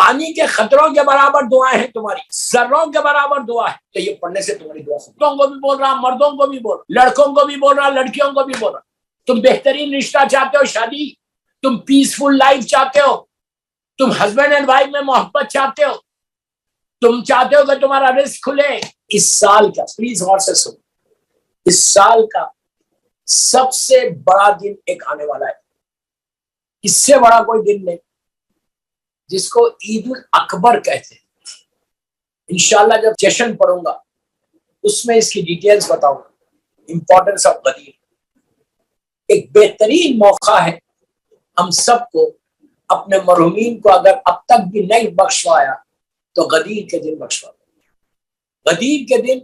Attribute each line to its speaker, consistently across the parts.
Speaker 1: پانی کے خطروں کے برابر دعائیں ہیں تمہاری، ذروں کے برابر دعا ہے، تو یہ پڑھنے سے تمہاری دعا خطروں کو بھی بول رہا، مردوں کو بھی بول رہا، لڑکوں کو بھی بول رہا، لڑکیوں کو بھی بول رہا۔ تم بہترین رشتہ چاہتے ہو، شادی، تم پیسفل لائف چاہتے ہو، تم ہسبینڈ اینڈ وائف میں محبت چاہتے ہو، تم چاہتے ہو کہ تمہارا رزق کھلے، اس سال کا پلیز غور سے سنو، اس سال کا سب سے بڑا دن ایک آنے والا ہے، اس سے بڑا کوئی دن نہیں، جس کو عید الاکبر کہتے ہیں۔ انشاءاللہ جب جشن پڑھوں گا اس میں اس کی ڈیٹیلز بتاؤں گا۔ امپورٹنس آف غدیر ایک بہترین موقع ہے ہم سب کو اپنے مرحومین کو اگر اب تک بھی نہیں بخشوایا تو غدیر کے دن بخشوا دو۔ غدیر کے دن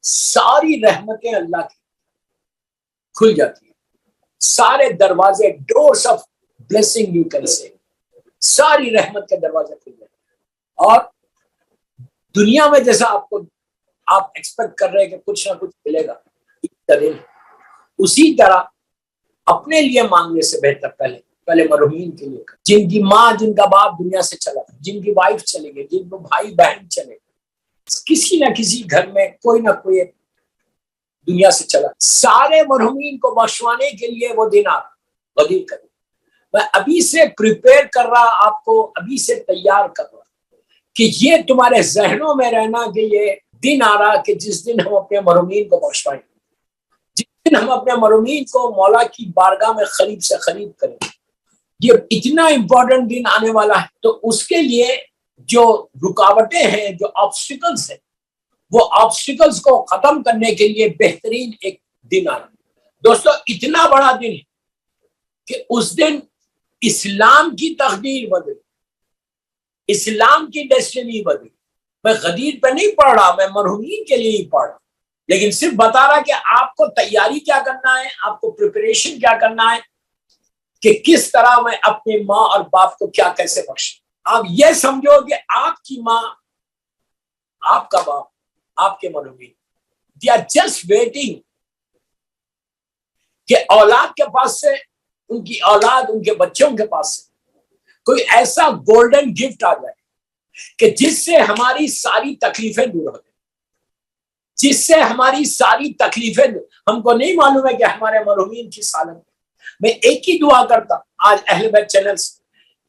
Speaker 1: ساری رحمتیں اللہ کی کھل جاتی ہیں، سارے دروازے، doors of blessing you can say, ساری رحمت کے دروازے کھل جاتے ہیں، اور دنیا میں جیسا آپ ایکسپیکٹ کر رہے ہیں کہ کچھ نہ کچھ ملے گا اسی طرح اپنے لیے مانگنے سے بہتر پہلے مرحومین کے لیے، جن کی ماں جن کا باپ دنیا سے چلا، جن کی وائف چلے گئے، جن کو بھائی بہن چلے گئے، کسی نہ کسی گھر میں کوئی نہ کوئی دنیا سے چلا، سارے مرحومین کو بخشوانے کے لیے وہ دن آ رہا، غدیر کا دن۔ میں ابھی سے پریپیئر کر رہا، آپ کو ابھی سے تیار کر رہا کہ یہ تمہارے ذہنوں میں رہنا کہ یہ دن آ رہا کہ جس دن ہم اپنے مرحومین کو بخشوائیں، جس دن ہم اپنے مرحومین کو مولا کی بارگاہ میں قریب سے قریب کریں، یہ اتنا امپورٹنٹ دن آنے والا ہے۔ تو اس کے لیے جو رکاوٹیں ہیں، جو آبسٹیکلز ہیں، وہ آبسٹیکلز کو ختم کرنے کے لیے بہترین ایک دن آ رہا ہے۔ دوستو اتنا بڑا دن ہے کہ اس دن اسلام کی تقدیر بدلی، اسلام کی ڈیسٹینی بدلی۔ میں غدیر پہ نہیں پڑھ رہا، میں مرحومین کے لیے ہی پڑھ رہا، لیکن صرف بتا رہا کہ آپ کو تیاری کیا کرنا ہے، آپ کو پریپریشن کیا کرنا ہے کہ کس طرح میں اپنی ماں اور باپ کو کیا کیسے بخشوں۔ آپ یہ سمجھو کہ آپ کی ماں، آپ کا باپ، آپ کے مرحومین they are just waiting کہ اولاد کے پاس سے، ان کی اولاد، ان کے بچوں کے پاس سے کوئی ایسا گولڈن گفٹ آ جائے کہ جس سے ہماری ساری تکلیفیں دور ہو جائیں، جس سے ہماری ساری تکلیفیں دور۔ ہم کو نہیں معلوم ہے کہ ہمارے مرحومین کی سالن میں ایک ہی دعا کرتا آج اہل بیت چینل سے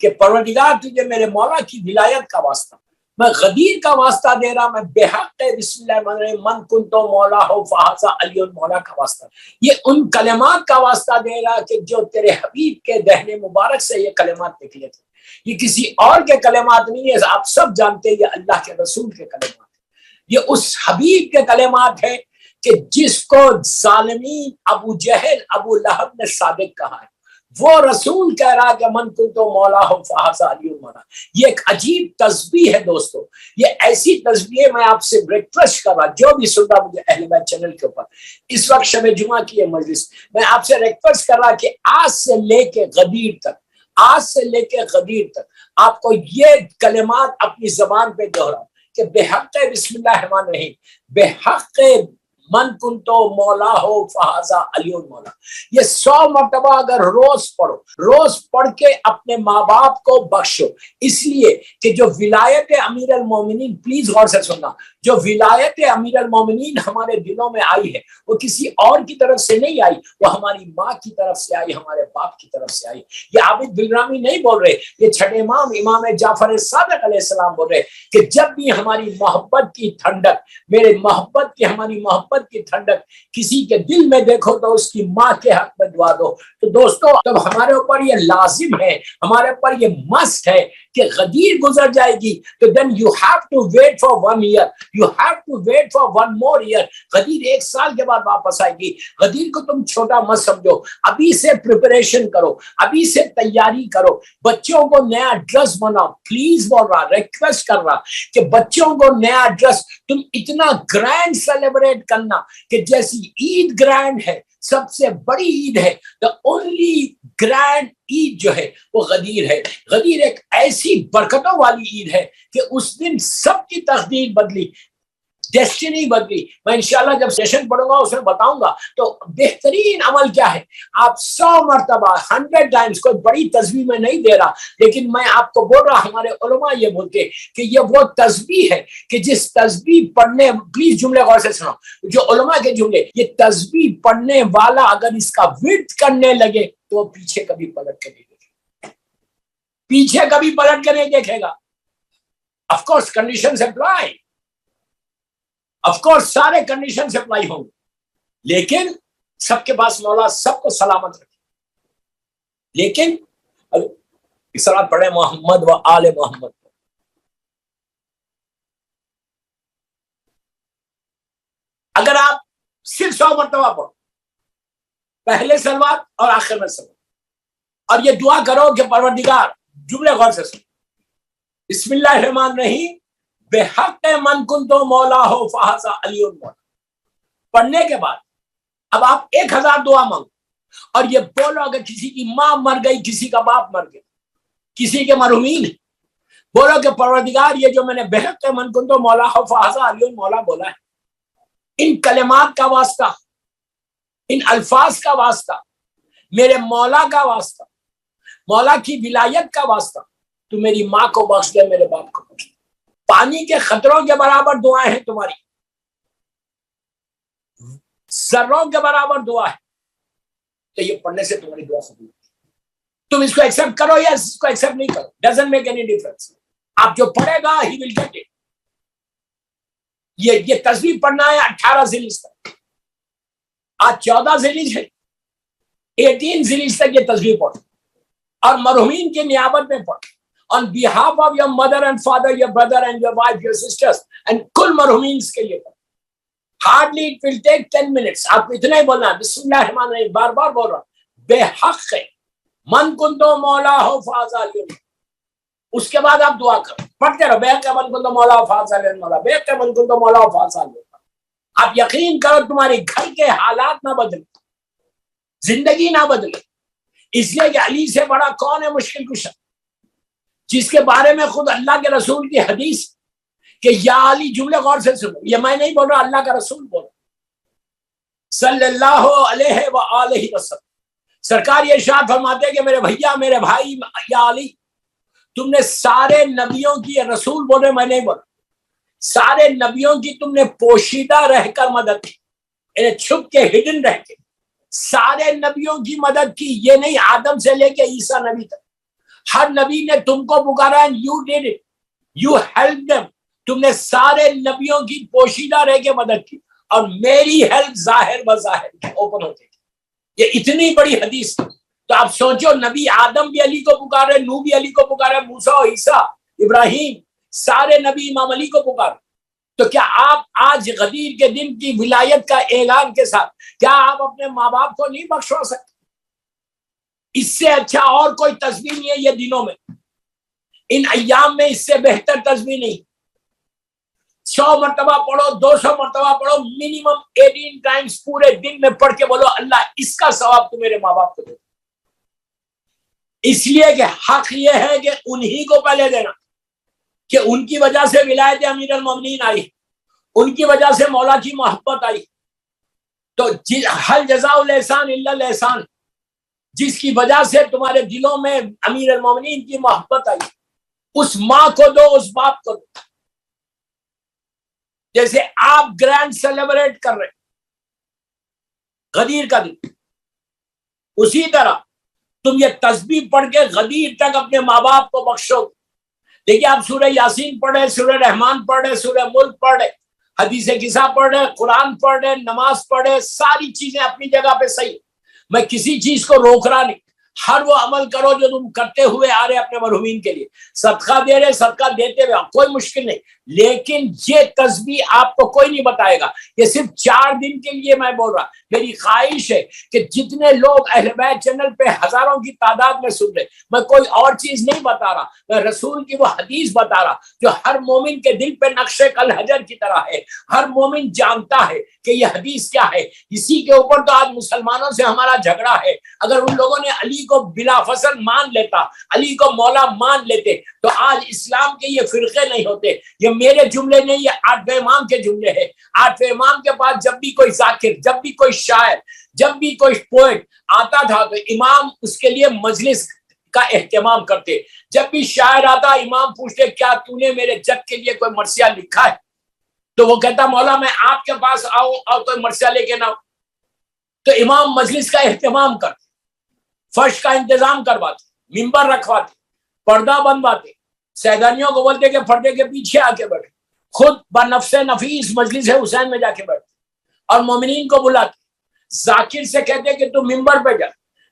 Speaker 1: کہ پروردگار تجھے میرے مولا کی ولایت کا واسطہ، میں غدیر کا واسطہ دے رہا، میں بے حق بسم اللہ الرحمن الرحیم من کنتو مولا ہو فہذا علی مولا کا واسطہ، یہ ان کلمات کا واسطہ دے رہا کہ جو تیرے حبیب کے دہن مبارک سے یہ کلمات نکلے تھے، یہ کسی اور کے کلمات نہیں ہے، آپ سب جانتے ہیں یہ اللہ کے رسول کے کلمات ہیں، یہ اس حبیب کے کلمات ہیں کہ جس کو ظالمین ابو جہل، ابو لہب نے صادق کہا ہے، وہ رسول کہہ رہا کہ من کنتو مولا ہو فہذا علی مولا۔ یہ ایک عجیب تسبیح ہے دوستو، یہ ایسی تسبیح میں آپ سے ریکویسٹ کر رہا، جو بھی سن رہا مجھے اہل بیت چینل کے اوپر اس وقت شب جمعہ کی یہ مجلس، میں آپ سے ریکویسٹ کر رہا کہ آج سے لے کے غدیر تک، آج سے لے کے غدیر تک آپ کو یہ کلمات اپنی زبان پہ دہراؤ کہ بے حق بسم اللہ الرحمن الرحیم، بے حق من کنتو مولا ہو فہذا علی مولا، یہ 100 مرتبہ اگر روز پڑھو، روز پڑھ کے اپنے ماں باپ کو بخشو، اس لیے کہ جو ولایت امیر المومنین، پلیز غور سے سننا، جو ولایت امیر المومنین ہمارے دلوں میں آئی ہے وہ کسی اور کی طرف سے نہیں آئی، وہ ہماری ماں کی طرف سے آئی، ہمارے باپ کی طرف سے آئی۔ یہ عابد بلرامی نہیں بول رہے، یہ چھٹے امام امام جعفر صادق علیہ السلام بول رہے کہ جب بھی ہماری محبت کی ٹھنڈک، میرے محبت کی، ہماری محبت کی ٹھنڈک کسی کے دل میں دیکھو تو اس کی ماں کے حق میں دعا دو۔ تو دوستو جب ہمارے اوپر یہ لازم ہے، ہمارے اوپر یہ مست ہے کہ غدیر گزر جائے گی تو then you have to wait for 1 year, you have to wait for 1 more year۔ غدیر 1 سال کے بعد واپس آئے گی۔ غدیر کو تم چھوٹا مت سمجھو، ابھی سے پریپریشن کرو، ابھی سے تیاری کرو، بچوں کو نیا ڈریس بناؤ، پلیز بول رہا، ریکویسٹ کر رہا کہ بچوں کو نیا ڈریس تم اتنا گرینڈ سیلیبریٹ کرنا کہ جیسی عید گرینڈ ہے، سب سے بڑی عید ہے، the only گرینڈ عید جو ہے وہ غدیر ہے۔ غدیر ایک ایسی برکتوں والی عید ہے کہ اس دن سب کی تقدیر بدلی، ڈیسٹینی بدلی. میں انشاءاللہ جب سیشن پڑھوں گا اس میں بتاؤں گا. تو بہترین عمل کیا ہے؟ آپ 100 مرتبہ 100 ٹائمز، کوئی بڑی تسبیح میں نہیں دے رہا، لیکن میں آپ کو بول رہا، ہمارے علماء یہ بولتے کہ یہ وہ تسبیح ہے کہ جس تسبیح پڑھنے، پلیز جملے غور سے سنو، جو علماء کے جملے، یہ تسبیح پڑھنے والا اگر اس کا ورد کرنے لگے تو وہ پیچھے کبھی پلٹ کے نہیں دیکھے گا، پیچھے کبھی پلٹ کے نہیں دیکھے گا. Of course conditions apply, of course سارے کنڈیشنز اپلائی ہوں گے، لیکن سب کے پاس مولا سب کو سلامت رکھے. لیکن اس طرح پڑھے محمد و آل محمد. اگر آپ صرف 100 مرتبہ پڑھو، پہلے سلوات اور آخر میں سلوات، اور یہ دعا کرو کہ پروردگار، جملے غور سے سنو، بسم اللہ الرحمن الرحیم، بحق من کنت مولا ہو فہذا علی مولا. پڑھنے کے بعد اب آپ 1000 دعا مانگو اور یہ بولو، اگر کسی کی ماں مر گئی، کسی کا باپ مر گیا، کسی کے مرحومین، بولو کہ پروردگار یہ جو میں نے بحق من کنت مولا ہو فہذا علی مولا بولا ہے، ان کلمات کا واسطہ، ان الفاظ کا واسطہ، میرے مولا کا واسطہ، مولا کی ولایت کا واسطہ، تو میری ماں کو بخش دے، میرے باپ کو بخش دے. پانی کے خطروں کے برابر دعائیں ہیں تمہاری، ذروں کے برابر دعا ہے. تو یہ پڑھنے سے تمہاری دعا قبول ہوتی ہے. تم اس کو ایکسپٹ کرو یا اس کو ایکسپٹ نہیں کرو، ڈزنٹ میک اینی ڈفرنس. آپ جو پڑھے گا ہی ول گیٹ اٹ. یہ تسبیح پڑھنا ہے 18 ذیلحج تک. آج 14 ذیلحج ہے، 18 ذیلحج تک یہ تسبیح پڑھو اور مرحومین کی نیابت میں پڑھو. On behalf of your mother and father, your brother and your wife, your sisters, and کل مرحومین کے لیے پڑھو. Hardly it will take 10 minutes. آپ کو اتنا ہی بولنا ہے، بسم اللہ الرحمن الرحیم، بار بار بول رہا ہوں، بے حق من کنتو مولا ہو فازا علی. اس کے بعد آپ دعا کرو، پڑھتے رہو، بے حق من کنتو مولا ہو فازا علی مولا، بے حق من کنتو مولا ہو فازا علی. آپ یقین کرو تمہاری گھر کے حالات نہ بدلے، زندگی نہ بدلے. اس لیے کہ علی سے بڑا کون ہے مشکل کشا، جس کے بارے میں خود اللہ کے رسول کی حدیث کہ یا علی، جملے غور سے سنو، یہ میں نہیں بول رہا، اللہ کا رسول بول رہا صلی اللہ علیہ وآلہ وسلم. سرکار یہ ارشاد فرماتے کہ میرے بھیا، میرے بھائی، یا علی، تم نے سارے نبیوں کی، رسول بولے میں نہیں بول رہا، سارے نبیوں کی تم نے پوشیدہ رہ کر مدد کی، انہیں چھپ کے، ہڈن رہ کے سارے نبیوں کی مدد کی. یہ نہیں آدم سے لے کے عیسیٰ نبی تک، ہر نبی نے تم کو پکارا، and you did it, you helped them. تم نے سارے نبیوں کی پوشیدہ رہ کے مدد کی، اور میری ہیلپ ظاہر بظاہر اوپن ہوتی تھی. یہ اتنی بڑی حدیث. تو آپ سوچو، نبی آدم بھی علی کو پکارے، نوح بھی علی کو پکارے، موسیٰ و عیسیٰ، ابراہیم، سارے نبی امام علی کو پکارے. تو کیا آپ آج غدیر کے دن کی ولایت کا اعلان کے ساتھ کیا آپ اپنے ماں باپ کو نہیں بخشوا سکتے؟ اس سے اچھا اور کوئی تسبیح نہیں ہے یہ دنوں میں، ان ایام میں اس سے بہتر تسبیح نہیں. 100 مرتبہ پڑھو، 200 مرتبہ پڑھو، منیمم 18 ٹائمز پورے دن میں پڑھ کے بولو اللہ اس کا ثواب تو میرے ماں باپ کو دے. اس لیے کہ حق یہ ہے کہ انہی کو پہلے دینا، کہ ان کی وجہ سے ولایت امیر المومنین آئی، ان کی وجہ سے مولا کی محبت آئی. تو حل جزاء الاحسان الا الاحسان، جس کی وجہ سے تمہارے دلوں میں امیر المومنین کی محبت آئی، اس ماں کو دو، اس باپ کو دو. جیسے آپ گرینڈ سیلیبریٹ کر رہے غدیر کا دن، اسی طرح تم یہ تسبیح پڑھ کے غدیر تک اپنے ماں باپ کو بخشو. دیکھیے آپ سورہ یاسین پڑھ رہے، سورہ رحمان پڑھ رہے، سورہ ملک پڑھ رہے، حدیث قصہ پڑھ رہے، قرآن پڑھ رہے، نماز پڑھ رہے، ساری چیزیں اپنی جگہ پہ صحیح. میں کسی چیز کو روک رہا نہیں، ہر وہ عمل کرو جو تم کرتے ہوئے آ رہے اپنے مرحومین کے لیے. صدقہ دے رہے، صدقہ دیتے ہوئے کوئی مشکل نہیں، لیکن یہ تسبیح آپ کو کوئی نہیں بتائے گا. یہ صرف 4 دن کے لیے میں بول رہا. میری خواہش ہے کہ جتنے لوگ اہل بیت چینل پہ ہزاروں کی تعداد میں سن رہے، میں کوئی اور چیز نہیں بتا رہا، میں رسول کی وہ حدیث بتا رہا جو ہر مومن کے دل پہ نقش کل حجر کی طرح ہے. ہر مومن جانتا ہے کہ یہ حدیث کیا ہے. اسی کے اوپر تو آج مسلمانوں سے ہمارا جھگڑا ہے. اگر ان لوگوں نے علی علی کو بلا فصل مان لیتا، علی کو مولا مان لیتے، تو آج اسلام کے یہ فرقے نہیں ہوتے۔ یہ میرے جملے نہیں، یہ 8ویں امام کے جملے ہیں۔ 8ویں امام کے پاس جب بھی کوئی ذاکر، جب بھی کوئی شاعر، جب بھی کوئی پوئٹ آتا تھا تو امام اس کے لیے مجلس کا اہتمام کرتے۔ جب بھی شاعر آتا امام پوچھتے کیا تو نے میرے جد کے لیے کوئی مرثیہ لکھا ہے؟ تو وہ کہتا مولا میں آپ کے پاس آؤں اور کوئی مرثیہ لے کے نہ آؤں۔ تو امام مجلس کا اہتمام کرتے، فرش کا انتظام کرواتے، ممبر رکھواتے، پردہ بنواتے، سیدانیوں کو بولتے کہ پردے کے پیچھے آ کے بیٹھے، خود بنفس نفیس مجلس حسین میں جا کے بیٹھتے اور مومنین کو بلاتے۔ ذاکر سے کہتے کہ تو ممبر پہ جا،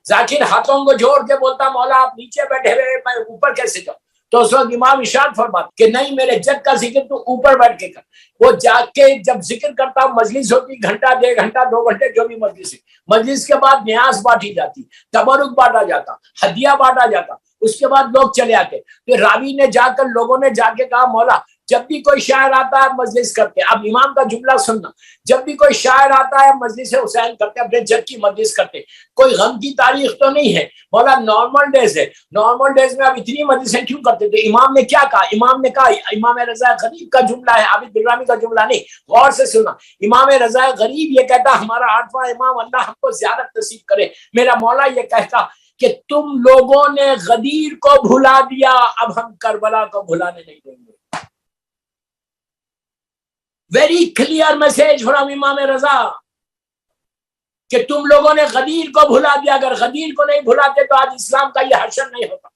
Speaker 1: ذاکر ہاتھوں کو جوڑ کے بولتا مولا آپ نیچے بیٹھے ہوئے میں اوپر کیسے جاؤں؟ تو اس وقت امام ارشاد فرماتے کہ نہیں میرے جد کا ذکر تو اوپر بیٹھ کے کر۔ وہ جا کے جب ذکر کرتا مجلس ہوتی، گھنٹہ 1.5 گھنٹہ 2 گھنٹے جو بھی مجلس ہے، مجلس کے بعد نیاز بانٹی جاتی، تبرک بانٹا جاتا، ہدیہ بانٹا جاتا، اس کے بعد لوگ چلے آتے۔ پھر راوی نے جا کر لوگوں نے جا کے کہا مولا جب بھی کوئی شاعر آتا ہے مجلس کرتے۔ اب امام کا جملہ سننا، جب بھی کوئی شاعر آتا ہے مجلس حسین کرتے، اپنے جد کی مجلس کرتے۔ کوئی غم کی تاریخ تو نہیں ہے مولا، نارمل ڈیز ہے، نارمل ڈیز میں اب اتنی مجلسیں کیوں کرتے تھے؟ امام نے کیا کہا؟ امام نے کہا، امام رضا غریب کا جملہ ہے، عابد بلرامی کا جملہ نہیں، غور سے سننا۔ امام رضا غریب یہ کہتا ہمارا 8واں امام اللہ ہم کو زیارت نصیب کرے، میرا مولا یہ کہتا کہ تم لوگوں نے غدیر کو بھلا دیا، اب ہم کربلا کو بھلانے نہیں دیں گے۔ ویری کلیئر میسج فرام امام رضا کہ تم لوگوں نے غدیر کو بھلا دیا، اگر غدیر کو نہیں بھلاتے تو آج اسلام کا یہ حشر نہیں ہوتا۔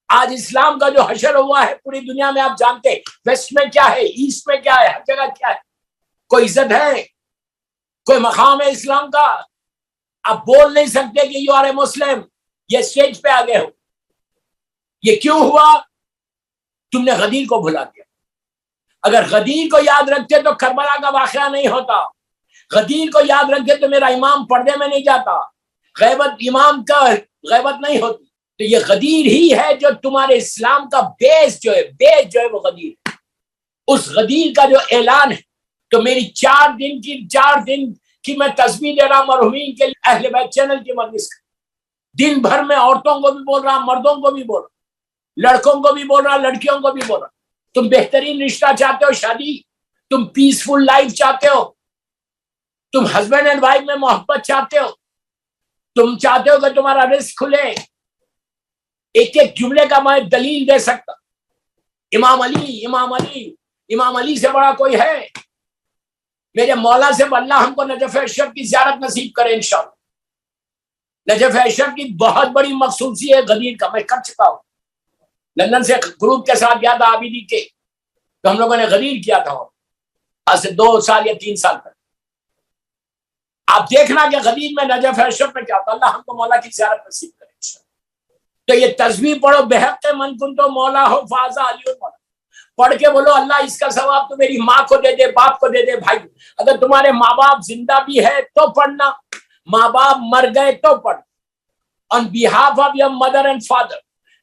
Speaker 1: آج اسلام کا جو حشر ہوا ہے پوری دنیا میں آپ جانتے، ویسٹ میں کیا ہے، ایسٹ میں کیا ہے، ہر جگہ کیا ہے، کوئی عزت ہے، کوئی مقام ہے اسلام کا؟ آپ بول نہیں سکتے کہ یو آر اے مسلم، یہ اسٹیج پہ آگے ہو۔ یہ کیوں ہوا؟ تم نے غدیر کو بھلا دیا۔ اگر غدیر کو یاد رکھتے تو کربلا کا واقعہ نہیں ہوتا، غدیر کو یاد رکھتے تو میرا امام پردے میں نہیں جاتا، غیبت امام کا غیبت نہیں ہوتی۔ تو یہ غدیر ہی ہے جو تمہارے اسلام کا بیس جو ہے وہ غدیر ہے۔ اس غدیر کا جو اعلان ہے، تو میری 4 دن کی میں تسبیح دے رہا مرحومین کے لیے، اہل بیت چینل کی مجلس کا، دن بھر میں عورتوں کو بھی بول رہا، مردوں کو بھی بول رہا، لڑکوں کو بھی بول رہا، لڑکیوں کو بھی بول رہا۔ تم بہترین رشتہ چاہتے ہو، شادی، تم پیسفل لائف چاہتے ہو، تم ہسبینڈ اینڈ وائف میں محبت چاہتے ہو، تم چاہتے ہو کہ تمہارا رزق کھلے، ایک ایک جملے کا میں دلیل دے سکتا۔ امام علی سے بڑا کوئی ہے؟ میرے مولا سے اللہ ہم کو نجف اشرف کی زیارت نصیب کرے انشاءاللہ۔ نجف اشرف کی بہت بڑی مخصوصی ہے غدیر کا، میں کر چکا ہوں، لندن سے گروپ کے ساتھ گیا تھا عابدی کے، تو ہم لوگوں نے غدیر کیا تھا آج سے 2 سال یا 3 سال پہلے۔ آپ دیکھنا کہ غدیر میں نجف اشرف میں کیا ہوتا، اللہ ہم کو مولا کی زیارت نصیب کرے انشاءاللہ۔ تو یہ تسبیح پڑھو، بحق من کنتو مولا ہو فازا علی مولا، پڑھ کے بولو اللہ اس کا ثواب تو میری ماں کو دے دے، باپ کو دے دے۔ بھائی اگر تمہارے ماں باپ زندہ بھی ہے تو پڑھنا، ماں باپ مر گئے تو پڑھ، on behalf of your mother and father,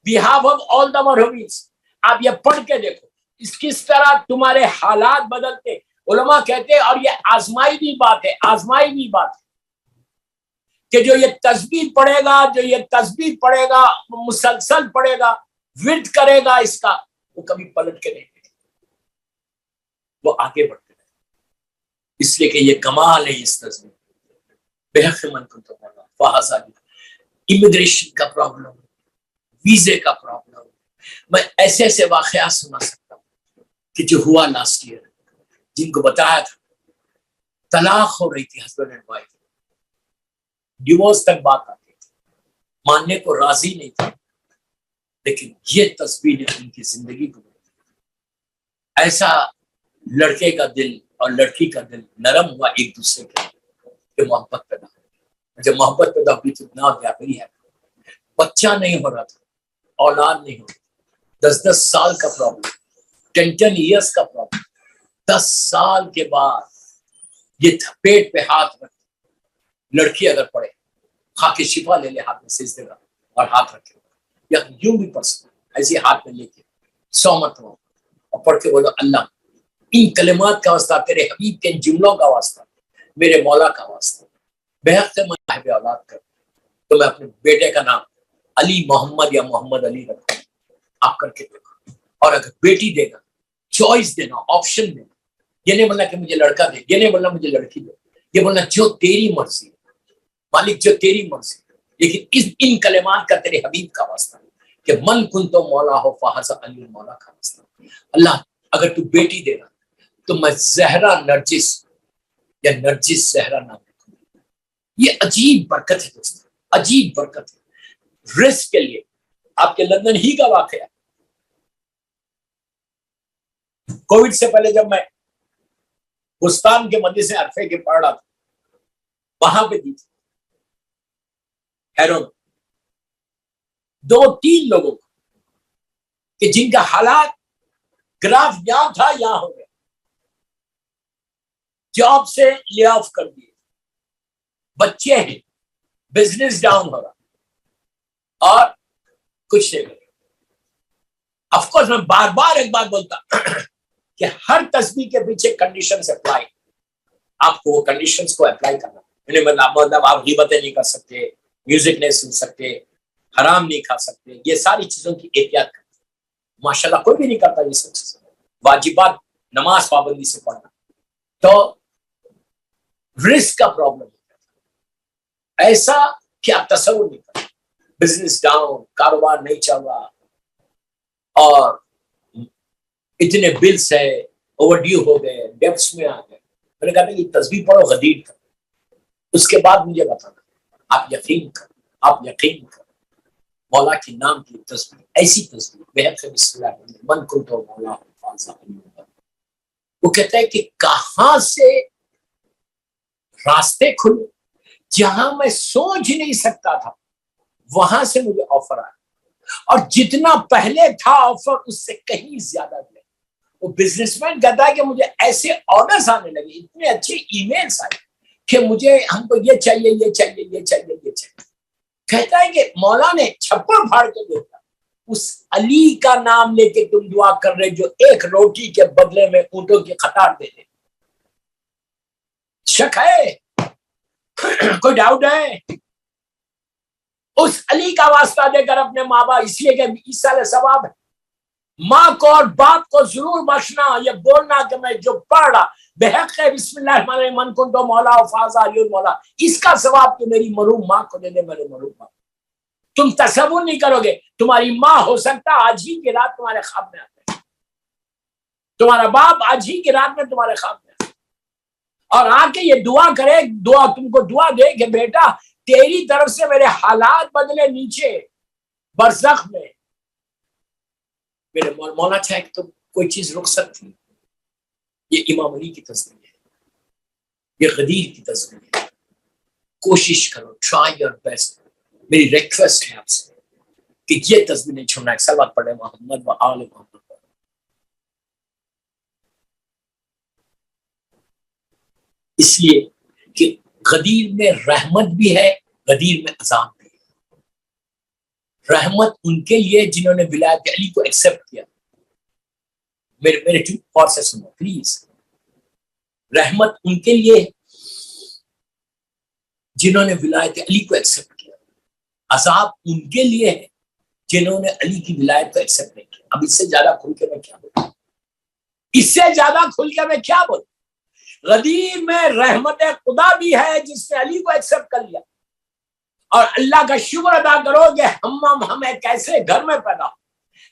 Speaker 1: behalf of all the marhumis، آپ یہ پڑھ کے دیکھو اس کس طرح تمہارے حالات بدلتے۔ علماء کہتے اور یہ آزمائی بھی بات ہے کہ جو یہ تسبیح پڑھے گا مسلسل پڑھے گا، ورد کرے گا اس کا، وہ کبھی پلٹ کے نہیں دیکھے، وہ آگے بڑھتے رہے۔ اس لیے کہ یہ کمال ہے اس تسبیح، بحق من کنتو مولا فازا علی۔ امیگریشن کا پرابلم، ویزے کا پرابلم، میں ایسے واقعات سنا سکتا ہوں کہ جو ہوا لاسٹ ایئر، جن کو بتایا تھا طلاق ہو رہی تھی ہسبینڈ اینڈ وائف، ڈیورس تک بات آتی تھی، ماننے کو راضی نہیں تھی، لیکن یہ تسبیح نے ان کی زندگی کو ایسا لڑکے کا دل اور لڑکی کا دل نرم ہوا ایک دوسرے کے کہ محبت پیدا ہو۔ جب محبت پیدا ہوئی تو اتنا ویپری ہے، بچہ نہیں ہو رہا تھا، اولاد نہیں ہو رہی، 10 سال کا پرابلم، 10 ایئرس کا پرابلم، 10 سال کے بعد یہ پیٹ پہ ہاتھ رکھ، لڑکی اگر پڑھے خاک شفا لے لے ہاتھ میں سجدے کا اور ہاتھ رکھے، یا یوں بھی پڑھ سکتے ایسے ہاتھ میں لے کے 100 مرتبہ اور پڑھ کے بولو اللہ ان کلمات کا واسطہ، تیرے حبیب کے جملوں کا واسطہ، میرے مولا کا واسطہ، بحق من صاحب اولاد کر۔ تو میں اپنے بیٹے کا نام علی محمد یا محمد علی رکھوں، آپ کر کے دیکھو۔ اور اگر بیٹی دے گا، چوائس دینا، آپشن دینا، یہ نہیں بولنا کہ مجھے لڑکا دے، یہ نہیں بولنا مجھے لڑکی دے، یہ بولنا جو تیری مرضی مالک، جو تیری مرضی، لیکن ان کلمات کا تیرے حبیب کا واسطہ کہ من کنتو مولا ہو فہذا علی مولا کا واسطہ۔ اللہ اگر تو بیٹی دے گا تو میں زہرا نرجس یا نرجس زہرا نام رکھوں گا۔ یہ عجیب برکت ہے دوستو، عجیب برکت ہے رزق کے لیے۔ آپ کے لندن ہی کا واقعہ، کووڈ سے پہلے جب میں بستان کے مدرسے عرفے کے پڑھ رہا تھا، وہاں پہ دی تھی حیرون 2-3 لوگوں کو کہ جن کا حالات گراف یہاں تھا یہاں ہو گیا، جاب سے لے آف کر دیے، بچے ہیں، بزنس ڈاؤن ہو رہا اور کچھ نہیں۔ آف کورس میں بار بار ایک بات بولتا کہ ہر تسبیح کے پیچھے کنڈیشنز اپلائی، آپ کو وہ کنڈیشنز کو اپلائی کرنا، مطلب آپ غیبتیں نہیں کر سکتے، میوزک نہیں سن سکتے، حرام نہیں کھا سکتے، یہ ساری چیزوں کی احتیاط کرتے۔ ماشاءاللہ کوئی بھی نہیں کرتا یہ سب چیزیں، واجبات نماز پابندی سے پڑھنا۔ تو رزق کا پرابلم ایسا کہ آپ تصور نہیں کرتے، بزنس ڈاؤن، کاروبار نہیں چل رہا اور اتنے بلز ہے، اوور ڈیو ہو گئے، ڈیبٹس میں آ گئے۔ میں نے کہا یہ تسبیح پڑھو، غدیر کرو، اس کے بعد مجھے بتانا۔ آپ یقین کرو، آپ یقین کرو، مولا کے نام کی تسبیح، ایسی تسبیح بہت بسم اللہ من کنتو مولا فہذا علی مولا۔ وہ کہتا ہے کہ کہاں سے راستے کھلے، جہاں میں سوچ نہیں سکتا تھا وہاں سے مجھے آفر آیا، اور جتنا پہلے تھا آفر اس سے کہیں زیادہ دیا۔ وہ بزنس مین کہتا ہے کہ مجھے ایسے آرڈرز آنے لگے، اتنے اچھے ای میلز آئے کہ مجھے ہم کو یہ چاہیے، یہ چاہیے، یہ چاہیے، یہ چاہیے۔ کہتا ہے کہ مولا نے چھپر پھاڑ کے دیکھا، اس علی کا نام لے کے تم دعا کر رہے جو ایک روٹی کے بدلے میں اونٹوں کی قطار دے دے۔ شک ہے؟ کوئی ڈاؤٹ ہے؟ اس علی کا واسطہ دے کر اپنے ماں باپ، اس لیے کہ عیسیٰ ثواب ہے، ماں کو اور باپ کو ضرور بخشنا، یہ بولنا کہ میں جو پڑھ رہا بحق بسم اللہ الرحمن الرحیم من کنتو مولا فہذا علی مولا، اس کا ثواب تو میری مرحوم ماں کو دے دے، میرے مرحوم ماں۔ تم تصور نہیں کرو گے، تمہاری ماں ہو سکتا آج ہی کی رات تمہارے خواب میں آتے، تمہارا باپ آج ہی کی رات میں تمہارے خواب میں آتے اور آ کے یہ دعا کرے، دعا تم کو دعا دے کہ بیٹا تیری طرف سے میرے حالات بدلے نیچے برزخ میں، میرے مولا چاہے کہ تو کوئی چیز رک سکتی۔ یہ امام علی کی تصویر ہے، یہ غدیر کی تصویر ہے۔ کوشش کرو، ٹرائی یور بیسٹ۔ میری ریکویسٹ ہے آپ سے کہ یہ تصویر نہیں چھوڑنا۔ ایک صلوات پڑھے محمد و آل محمد۔ اس لیے کہ غدیر میں رحمت بھی ہے، غدیر میں عذاب بھی ہے۔ رحمت ان کے لیے جنہوں نے ولایت علی کو ایکسپٹ کیا، میرے غور سے سنو پلیز۔ رحمت ان کے لیے جنہوں نے ولایت علی کو ایکسپٹ کیا، عذاب ان کے لیے ہے جنہوں نے علی کی ولایت کو ایکسپٹ نہیں کیا۔ اب اس سے زیادہ کھل کے میں کیا بولوں، اس سے زیادہ کھل کے میں کیا بولوں۔ غدیر میں رحمت خدا بھی ہے جس نے علی کو ایکسپٹ کر لیا، اور اللہ کا شکر ادا کرو کہ ہم ایک ایسے گھر میں پیدا ہو،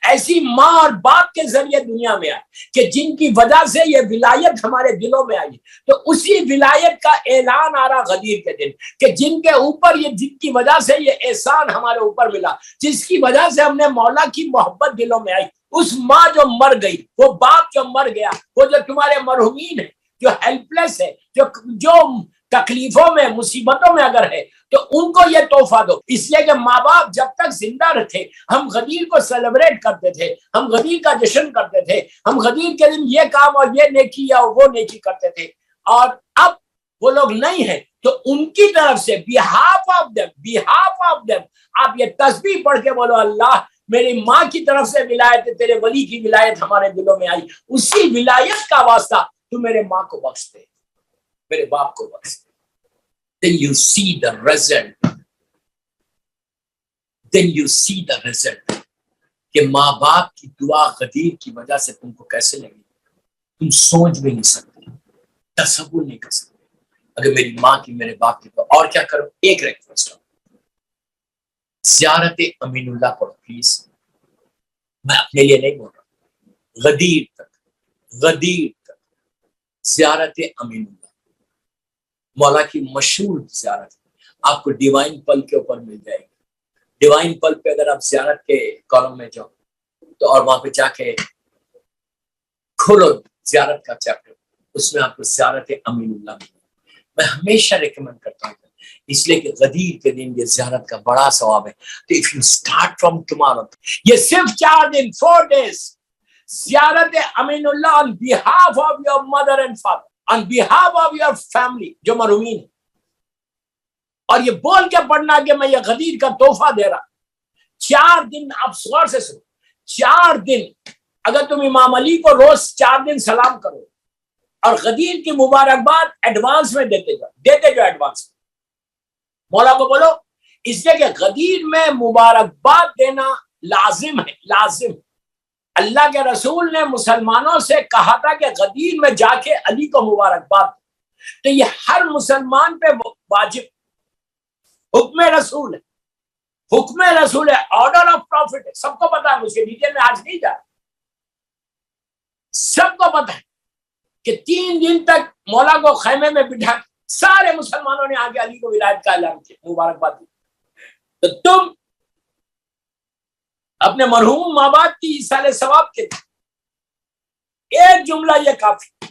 Speaker 1: ایسی ماں اور باپ کے ذریعے دنیا میں آئے کہ جن کی وجہ سے یہ ولایت ہمارے دلوں میں آئی۔ تو اسی ولایت کا اعلان آ رہا غدیر کے دن کہ جن کے اوپر یہ، جن کی وجہ سے یہ احسان ہمارے اوپر ملا، جس کی وجہ سے ہم نے مولا کی محبت دلوں میں آئی، اس ماں جو مر گئی، وہ باپ جو مر گیا، وہ جو تمہارے مرحومین ہیں، جو ہیلپ لیس ہے، جو تکلیفوں میں، مصیبتوں میں اگر ہے، تو ان کو یہ تحفہ دو۔ اس لیے کہ ماں باپ جب تک زندہ رہتے ہم غدیر کو سیلیبریٹ کرتے تھے، ہم غدیر کا جشن کرتے تھے، ہم غدیر کے دن یہ کام اور یہ نیکی یا وہ نیکی کرتے تھے، اور اب وہ لوگ نہیں ہیں تو ان کی طرف سے behalf of them آپ یہ تسبیح پڑھ کے بولو اللہ میری ماں کی طرف سے ولایت، تیرے ولی کی ولایت ہمارے دلوں میں آئی، اسی ولایت کا واسطہ تو میرے ماں کو بخش دے، میرے باپ کو بخش دے۔ Then you see the result then you see the result کہ ماں باپ کی دعا غدیر کی وجہ سے تم کو کیسے لگی، تم سوچ بھی نہیں سکتے، تصور نہیں کر سکتے۔ اگر میری ماں کی میرے باپ کی تو اور کیا کرو، ایک ریکویسٹ، زیارت امین اللہ پڑھو پلیز۔ میں اپنے لیے نہیں بول رہا، غدیر تک زیارت امین اللہ، مولا کی مشہور زیارت آپ کو ڈیوائن پل کے اوپر مل جائے گی۔ ڈیوائن پل پہ اگر آپ زیارت کے کالم میں جاؤ تو اور وہاں پہ جا کے کھولو زیارت کا چیپٹر، اس میں آپ کو زیارت امین اللہ ملے۔ میں ہمیشہ ریکمینڈ کرتا ہوں اس لیے کہ غدیر کے دن یہ زیارت کا بڑا ثواب ہے۔ تو if you start from tomorrow، یہ صرف 4 دن 4 days زیارت امین اللہ on behalf of your mother and father، on behalf of your family جو مرحومین ہیں، اور یہ بول کے پڑھنا کہ میں یہ غدیر کا تحفہ دے رہا۔ 4 دن آپ غور سے سنو، 4 دن اگر تم امام علی کو روز 4 دن سلام کرو اور غدیر کی مبارکباد ایڈوانس میں دیتے جو ایڈوانس میں، مولا کو بولو، اس لیے کہ غدیر میں مبارکباد دینا لازم ہے، لازم۔ اللہ کے رسول نے مسلمانوں سے کہا تھا کہ غدیر میں جا کے علی کو مبارکباد، تو یہ ہر مسلمان پہ واجب، حکم رسول ہے، حکم رسول ہے، آرڈر آف پروفٹ ہے، سب کو پتا ہے، مجھے ڈیٹیل میں آج نہیں جا رہا، سب کو پتا ہے کہ 3 دن تک مولا کو خیمے میں بٹھا سارے مسلمانوں نے آگے علی کو ولایت کا اعلان کیا، مبارکباد دی۔ تو تم اپنے مرحوم ماں باپ کی ایصال ثواب کے ایک جملہ یہ کافی،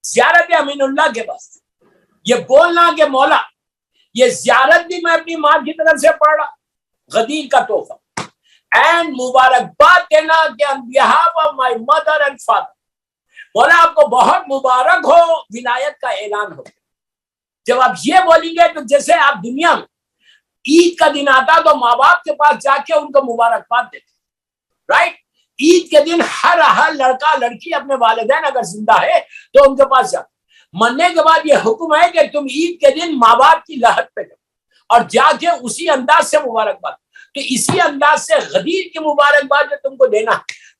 Speaker 1: زیارت امین اللہ کے پاس یہ بولنا کہ مولا یہ زیارت بھی میں اپنی ماں کی طرف سے پڑھ رہا، غدیر کا تحفہ، اینڈ مبارکباد دینا کہ on behalf of my mother and father، مولا آپ کو بہت مبارک ہو، ولایت کا اعلان ہو۔ جب آپ یہ بولیں گے تو جیسے آپ دنیا میں عید کا دن آتا تو ماں باپ کے پاس جا کے ان کو مبارکباد دیتے، رائٹ؟ عید کے دن ہر لڑکا لڑکی اپنے والدین اگر زندہ ہے تو ان کے پاس جاتے، مرنے کے بعد یہ حکم ہے کہ تم عید کے دن ماں باپ کی لحد پہ جاؤ اور جا کے اسی انداز سے مبارکباد۔ تو اسی انداز سے غدیر کی مبارکباد جو تم کو دینا،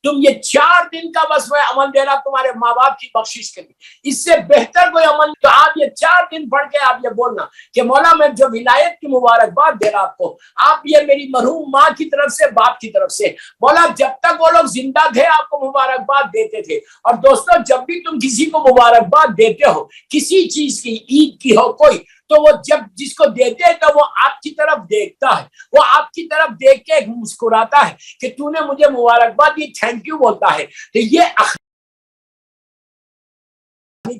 Speaker 1: تم یہ 4 دن کا بس میں عمل دینا تمہارے ماں باپ کی بخشش کے لیے، اس سے بہتر کوئی عمل تو آپ یہ 4 دن پڑھ کے آپ یہ بولنا کہ مولا میں جو ولایت کی مبارکباد دے رہا آپ یہ میری مرحوم ماں کی طرف سے، باپ کی طرف سے، مولا جب تک وہ لوگ زندہ تھے آپ کو مبارکباد دیتے تھے۔ اور دوستوں جب بھی تم کسی کو مبارکباد دیتے ہو، کسی چیز کی، عید کی ہو کوئی، تو وہ جب جس کو دیتے ہیں تو وہ آپ کی طرف دیکھتا ہے، وہ آپ کی طرف دیکھ کے مسکراتا ہے کہ تو نے مجھے مبارکباد دی، تھینک یو بولتا ہے۔ تو یہ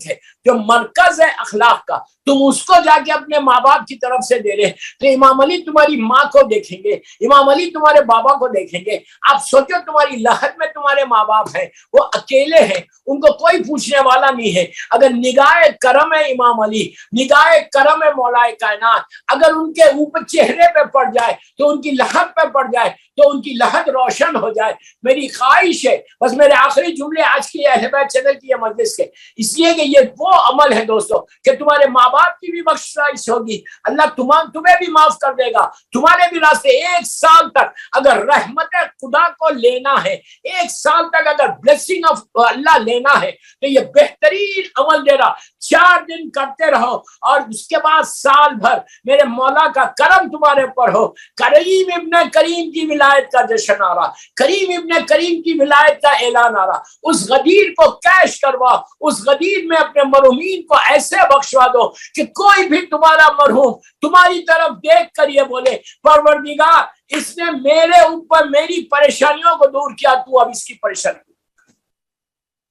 Speaker 1: ہے جو مرکز ہے اخلاق کا، تم اس کو جا کے اپنے ماں باپ کی طرف سے دے رہے۔ تو امام علی تمہاری ماں کو دیکھیں گے، امام علی تمہارے بابا کو دیکھیں گے، آپ سوچو تمہاری لحد میں تمہارے ماں باپ ہیں، وہ اکیلے ہیں، ان کو کوئی پوچھنے والا نہیں ہے۔ اگر نگاہ کرم ہے امام علی، نگاہ کرم ہے مولا کائنات، اگر ان کے اوپر چہرے پہ پڑ جائے تو ان کی لحد پہ پڑ جائے تو ان کی لحد روشن ہو جائے۔ میری خواہش ہے، بس میرے آخری جملے آج کی اہل بیت چینل کی یہ مجلس کے، اس لیے کہ یہ وہ عمل ہے دوستو کہ تمہارے ماں باپ کی بھی بخشش ہوگی، اللہ تمہیں بھی معاف کر دے گا، تمہارے بھی راستے۔ 1 سال تک اگر رحمت خدا کو لینا ہے، 1 سال تک اگر بلیسنگ آف اللہ لینا ہے تو یہ بہترین عمل دے رہا۔ 4 دن کرتے رہو اور اس کے بعد سال بھر میرے مولا کا کرم تمہارے اوپر ہو۔ کریم ابن کریم کی ولایت کا جشن آ رہا، کریم ابن کریم کی ولایت کا اعلان آ رہا۔ اس غدیر کو کیش کروا، اس غدیر میں اپنے مرحومین کو ایسے بخشوا دو کہ کوئی بھی تمہارا مرحوم تمہاری طرف دیکھ کر یہ بولے پروردگار اس نے میرے اوپر میری پریشانیوں کو دور کیا، تو اب اس کی پریشانی۔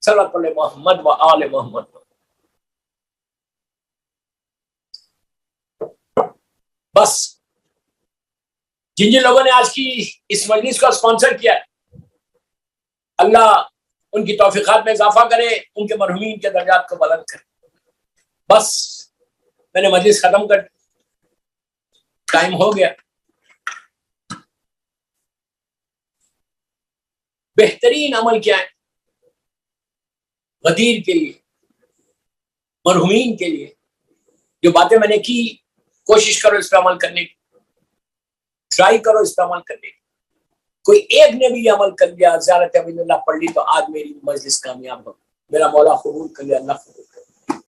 Speaker 1: صلی اللہ علیہ محمد و آل محمد۔ بس جن لوگوں نے آج کی اس مجلس کو اسپانسر کیا، اللہ ان کی توفیقات میں اضافہ کرے، ان کے مرحومین کے درجات کو بلند کرے۔ بس میں نے مجلس ختم کر، ٹائم ہو گیا۔ بہترین عمل کیا ہے غدیر کے لیے، مرحومین کے لیے؟ جو باتیں میں نے کی کوشش کرو اس پہ عمل کرنے کی۔ ٹرائی کرو اس پہ عمل کرنے کی. کوئی ایک نے بھی یہ عمل کر لیا, زیارت ولی اللہ پڑھ لی, تو آج میری مجلس کامیاب ہو. میرا مولا قبول کر لیا, اللہ قبول.